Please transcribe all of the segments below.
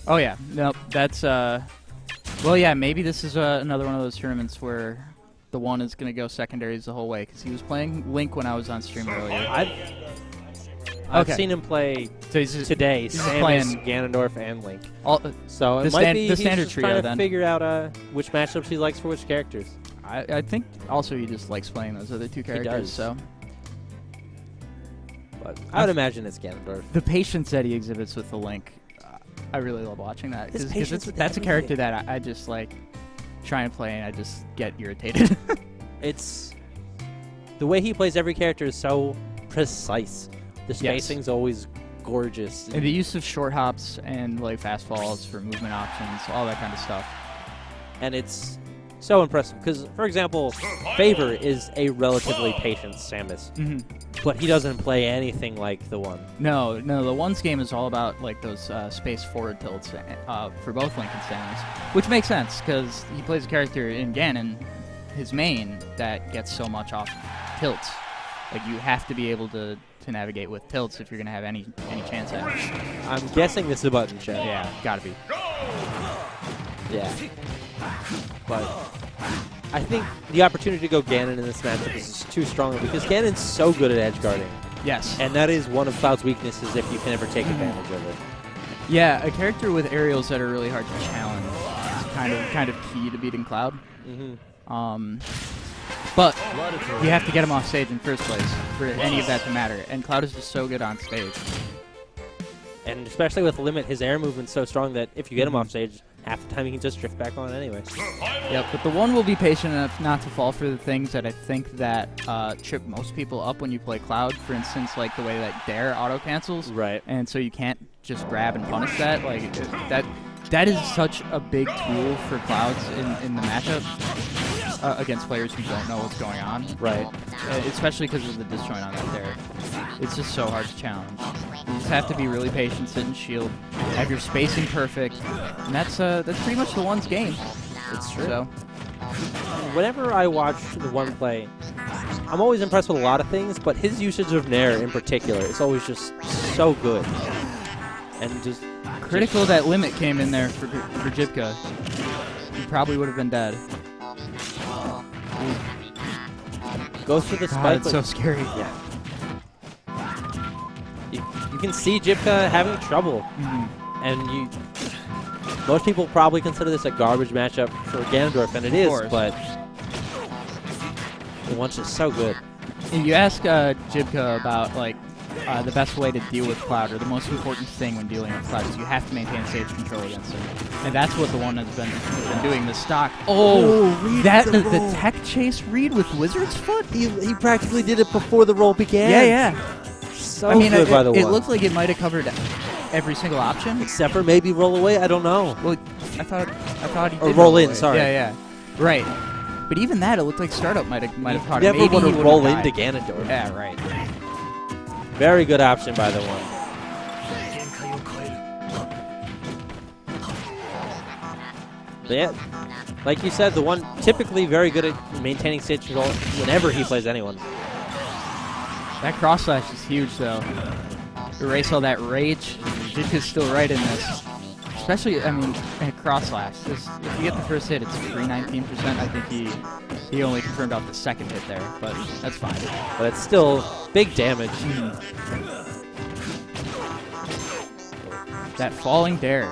Oh yeah, no, that's well, yeah, maybe this is another one of those tournaments where TheOne is gonna go secondaries the whole way because he was playing Link when I was on stream earlier. I've seen him play today. Samus, Ganondorf, and Link. So it might be the standard he's trio. Trying to then figure out which matchups he likes for which characters. I think also he just likes playing those other two characters. He does. So, but I would imagine it's Ganondorf. The patience that he exhibits with the Link, I really love watching that because that's a character that I just like try and play and I just get irritated. It's the way he plays every character is so precise. The spacing's always gorgeous. And the use of short hops and like fast falls for movement options, all that kind of stuff. And it's so impressive because, for example, Favor is a relatively patient Samus, but he doesn't play anything like TheOne. No, TheOne's game is all about like those space forward tilts for both Link and Samus, which makes sense because he plays a character in Ganon, his main, that gets so much off tilts. Like you have to be able to navigate with tilts if you're going to have any chance at it. I'm guessing this is a button check. Yeah, gotta be. Yeah. But I think the opportunity to go Ganon in this matchup is too strong because Ganon's so good at edge guarding. Yes. And that is one of Cloud's weaknesses if you can ever take advantage of it. Yeah, a character with aerials that are really hard to challenge is kind of key to beating Cloud. But you have to get him off stage in first place for any of that to matter. And Cloud is just so good on stage. And especially with Limit, his air movement's so strong that if you get him off stage, half the time he can just drift back on anyway. Yep, but TheOne will be patient enough not to fall for the things that I think that trip most people up when you play Cloud. For instance, like the way that Dare auto-cancels. Right. And so you can't just grab and punish that. Like that is such a big tool for Clouds in the matchup. Against players who don't know what's going on. Right. Especially because of the disjoint on that there. It's just so hard to challenge. You just have to be really patient, sit and shield, have your spacing perfect, and that's pretty much TheOne's game. It's true. So, whenever I watch TheOne play, I'm always impressed with a lot of things, but his usage of Nair in particular is always just so good. And just critical that Limit came in there for Jibca. He probably would have been dead. Goes for the spike. It's so scary. Yeah. You can see Jibca having trouble. And most people probably consider this a garbage matchup for Ganondorf, and it is, but TheOne's just so good. If you ask Jibca about like the best way to deal with Cloud, or the most important thing when dealing with Cloud, is you have to maintain stage control against him. And that's what TheOne has been doing. The stock. The tech chase read with Wizard's Foot? He practically did it before the roll began. Yeah. So good by TheOne. It looked like it might have covered every single option. Except for maybe roll away, I don't know. Well, I thought he did. Or roll in, sorry. Yeah. Right. But even that, it looked like startup might have caught it. Never want to roll into Ganondorf. Yeah, right. Very good option by TheOne. Yeah, like you said, TheOne typically very good at maintaining stage control whenever he plays anyone. That cross slash is huge, though. Erase all that rage. Jibca's still right in this. Especially, I mean, cross slash. If you get the first hit, it's 319%. I think he only confirmed off the second hit there, but that's fine. But it's still big damage. That falling Dare.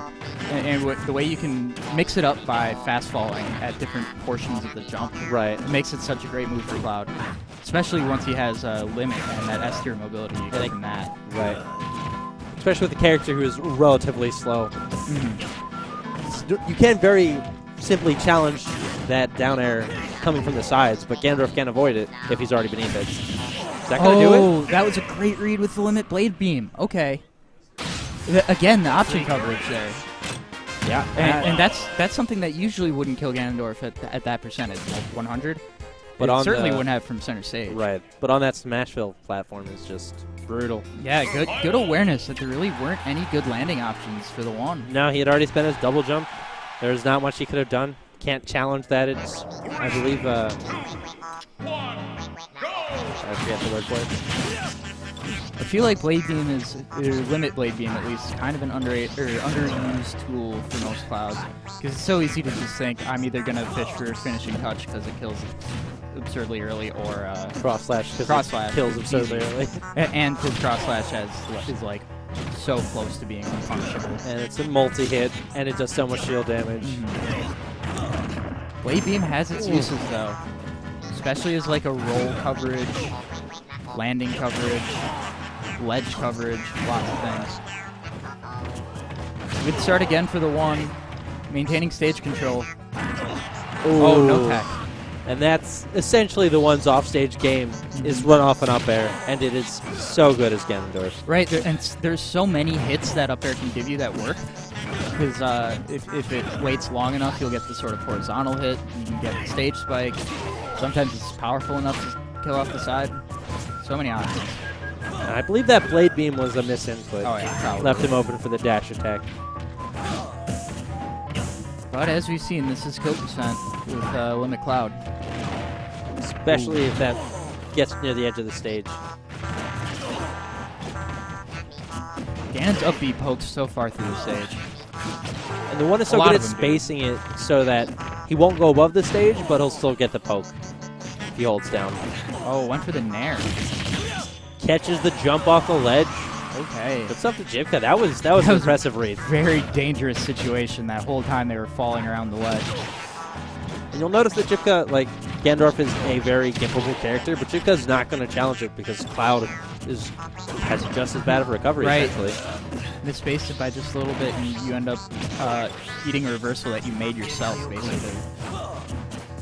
And the way you can mix it up by fast falling at different portions of the jump. Right. It makes it such a great move for Cloud. Especially once he has Limit and that S-tier mobility from that. Right. Especially with a character who is relatively slow. You can very simply challenge that down air coming from the sides, but Ganondorf can't avoid it if he's already beneath it. Is that going to do it? Oh, that was a great read with the Limit Blade Beam. Okay. Again, the option coverage there. Yeah. And that's something that usually wouldn't kill Ganondorf at that percentage, like 100. But it certainly wouldn't have from center stage. Right. But on that Smashville platform is just brutal. Yeah, good awareness that there really weren't any good landing options for TheOne. No, he had already spent his double jump. There's not much he could have done. Can't challenge that. It's, I believe, I forget the word for it. I feel like Blade Beam is, or Limit Blade Beam at least, is kind of an underused tool for most Clouds. Because it's so easy to just think, I'm either going to fish for Finishing Touch because it kills absurdly early, or Cross Slash kills absurdly early. And because Cross Slash is like so close to being unpunishable. And it's a multi-hit, and it does so much shield damage. Blade Beam has its uses though, especially as like a roll coverage, landing coverage, ledge coverage, lots of things. Good start again for the one, maintaining stage control. Oh, no tech. And that's essentially the one's offstage game, is run off an up air, and it is so good as Ganondorf. Right, and there's so many hits that up air can give you that work. Because if it waits long enough, you'll get the sort of horizontal hit, you can get the stage spike. Sometimes it's powerful enough to kill off the side. So many options. I believe that Blade Beam was a misinput. Oh yeah, probably. Left him open for the dash attack. But as we've seen, this is kill percent with Limit Cloud. Especially if that gets near the edge of the stage. Ganon's up B pokes so far through the stage. And the one is so good at spacing it so that he won't go above the stage, but he'll still get the poke if he holds down. Oh, went for the Nair. Catches the jump off the ledge. Okay. Good stuff to Jibca. That was an impressive read. Very dangerous situation that whole time they were falling around the ledge. And you'll notice that Jibca, like, Ganondorf is a very gimpable character, but Jibca's not going to challenge it because Cloud has just as bad of a recovery, essentially. Misspaced it by just a little bit, and you end up eating a reversal that you made yourself, basically.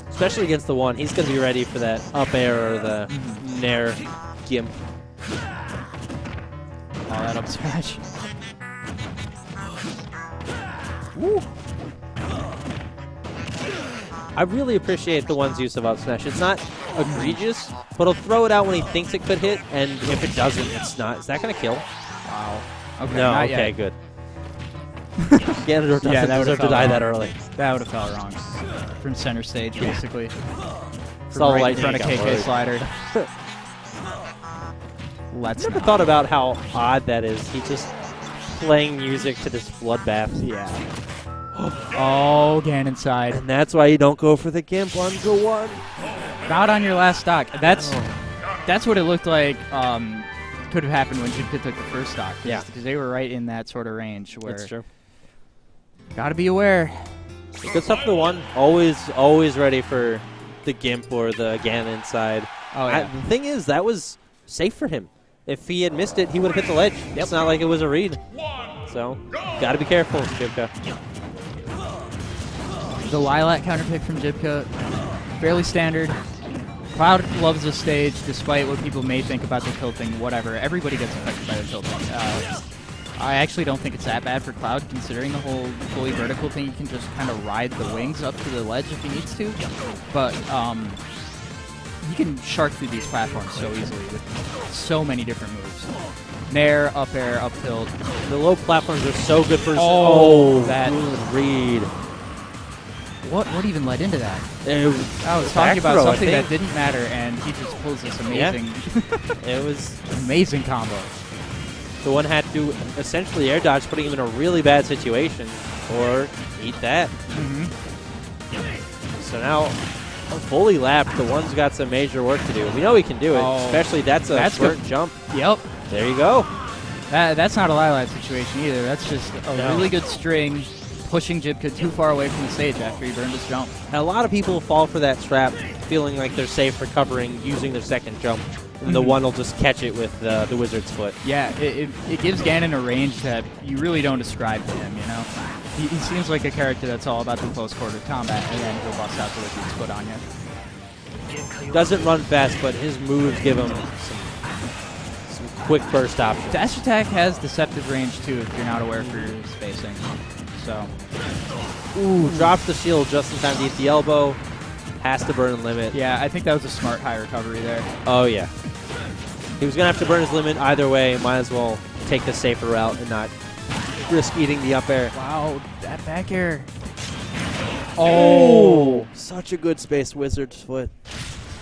Especially against the one. He's going to be ready for that up air or the Nair gimp. Oh, that up smash. Woo. I really appreciate the one's use of up smash. It's not egregious, but he'll throw it out when he thinks it could hit, and if it doesn't, it's not. Is that going to kill? Wow. Okay, no, okay, yet. good. Ganondorf doesn't deserve to die that early. That would have felt wrong. From center stage, basically. From right in front of KK slider. Let's never thought about how odd that is. He's just playing music to this bloodbath. Yeah. Oh, Ganon side. And that's why you don't go for the gimp on go one. Not on your last stock. That's what it looked like could have happened when Jibca took the first stock. Yeah. Because they were right in that sort of range where... That's true. Gotta be aware. Good stuff for the one. Always ready for the gimp or the Ganon side. Oh, yeah. The thing is, that was safe for him. If he had missed it, he would have hit the ledge. Yep. It's not like it was a read. So, gotta be careful, Jibca. The Lilac counterpick from Jibca, fairly standard. Cloud loves the stage, despite what people may think about the tilting, whatever. Everybody gets affected by the tilting. I actually don't think it's that bad for Cloud, considering the whole fully vertical thing. You can just kind of ride the wings up to the ledge if he needs to. But he can shark through these platforms so easily with so many different moves. Nair, up air, up tilt. The low platforms are so good for... that good read. What even led into that? I was talking about something that didn't matter, and he just pulls this amazing... Yeah. It was... amazing combo. The one had to essentially air dodge, putting him in a really bad situation, or eat that. So now, fully lapped, the one's got some major work to do. We know he can do it, especially that's a short jump. Yep. There you go. That's not a Lilac situation either. That's just a really good string, pushing Jibca too far away from the stage after he burned his jump. And a lot of people fall for that trap, feeling like they're safe recovering using their second jump. And the one will just catch it with the wizard's foot. Yeah, it gives Ganon a range that you really don't ascribe to him, you know? He seems like a character that's all about the close quarter combat, and then he'll bust out the wizard's foot on you. Doesn't run fast, but his moves give him some quick burst options. Dash attack has deceptive range too if you're not aware for your spacing. So, drops the shield just in time to hit the elbow. Has to burn limit. Yeah, I think that was a smart high recovery there. Oh, yeah. He was going to have to burn his limit either way. Might as well take the safer route and not risk eating the up air. Wow, that back air. Oh! Such a good spaced wizard's foot.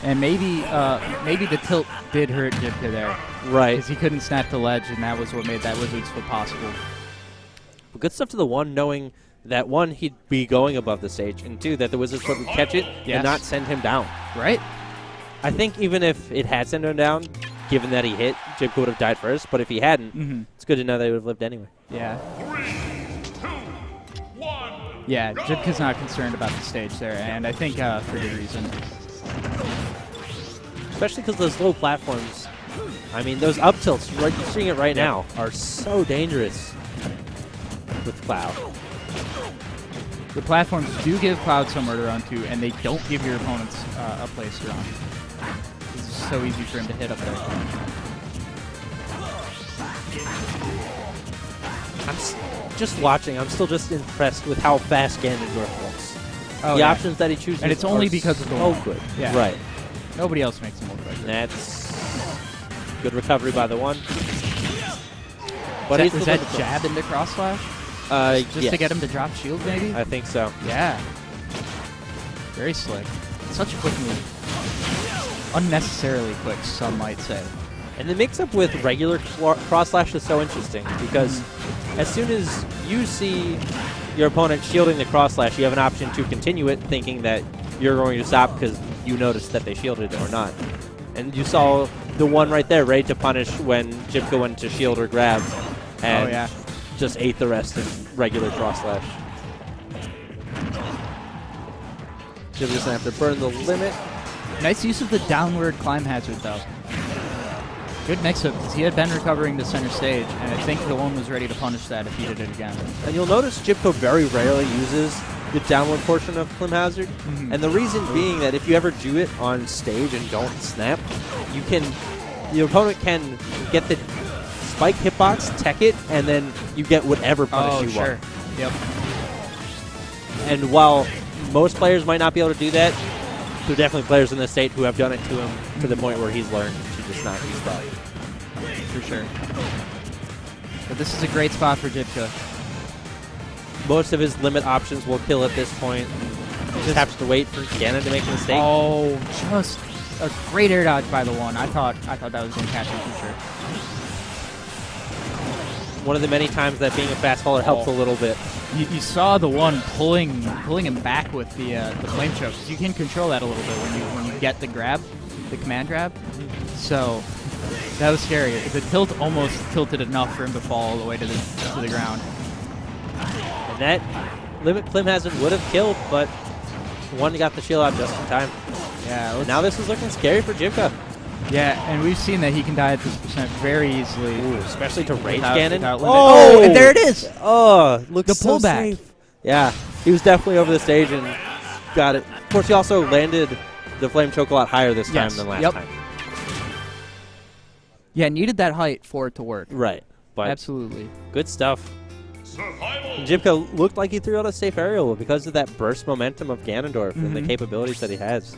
And maybe the tilt did hurt Jibca there. Right. Because he couldn't snap the ledge, and that was what made that Wizard's Foot possible. But good stuff to TheOne, knowing that, one, he'd be going above the stage, and two, that the Wizard's Foot would catch it and not send him down. Right? I think even if it had sent him down, given that he hit, Jibca would have died first. But if he hadn't, it's good to know that he would have lived anyway. Yeah. 3, 2, 1. Yeah, Jibca's not concerned about the stage there, and I think for good reason. Especially because those low platforms, I mean, those up tilts, you're seeing it right now, are so dangerous with Cloud. The platforms do give Cloud somewhere to run to, and they don't give your opponents a place to run. It's so easy for him to hit up there. Just watching, I'm still just impressed with how fast Ganondorf looks. Oh, the options that he chooses, and it's only because of the so good. Yeah. Right. Nobody else makes them look like that. That's good recovery by TheOne. But is that jab into cross slash? Just to get him to drop shield, maybe? I think so. Yeah. Very slick. Such a quick move. Unnecessarily quick, some might say. And the mix-up with regular cross slash is so interesting because as soon as you see your opponent shielding the cross slash, you have an option to continue it, thinking that you're going to stop because you noticed that they shielded it or not. And you saw TheOne right there, ready to punish when Jibca went to shield or grab, and just ate the rest in regular cross slash. Jibca's gonna have to burn the limit. Nice use of the downward climb hazard, though. Good mix-up, because he had been recovering the center stage, and I think TheOne was ready to punish that if he did it again. And you'll notice Jibca very rarely uses the downward portion of Climb Hazard, and the reason being that if you ever do it on stage and don't snap, your opponent can get the spike hitbox, tech it, and then you get whatever punish you want. Yep. And while most players might not be able to do that, there are definitely players in the state who have done it to him to the point where he's learned to just not use that. For sure. But this is a great spot for Jibca. Most of his limit options will kill at this point. Just have to wait for Ganon to make a mistake. Oh, just a great air dodge by TheOne. I thought that was going to catch him for sure. One of the many times that being a fast faller helps a little bit. You saw TheOne pulling him back with the flame choke. You can control that a little bit when you get the grab, the command grab. So that was scary. The tilt almost tilted enough for him to fall all the way to the ground. And that limit Climb Hazard would have killed, but one got the shield out just in time. Yeah. Now this is looking scary for Jibca. Yeah, and we've seen that he can die at this percent very easily. Ooh, especially to Rage Ganon. Oh, and there it is! Oh, looks the so pullback. Safe. Yeah, he was definitely over the stage and got it. Of course, he also landed the flame choke a lot higher this time than last time. Yeah, needed that height for it to work. Right. But absolutely. Good stuff. Jibca looked like he threw out a safe aerial because of that burst momentum of Ganondorf and the capabilities that he has.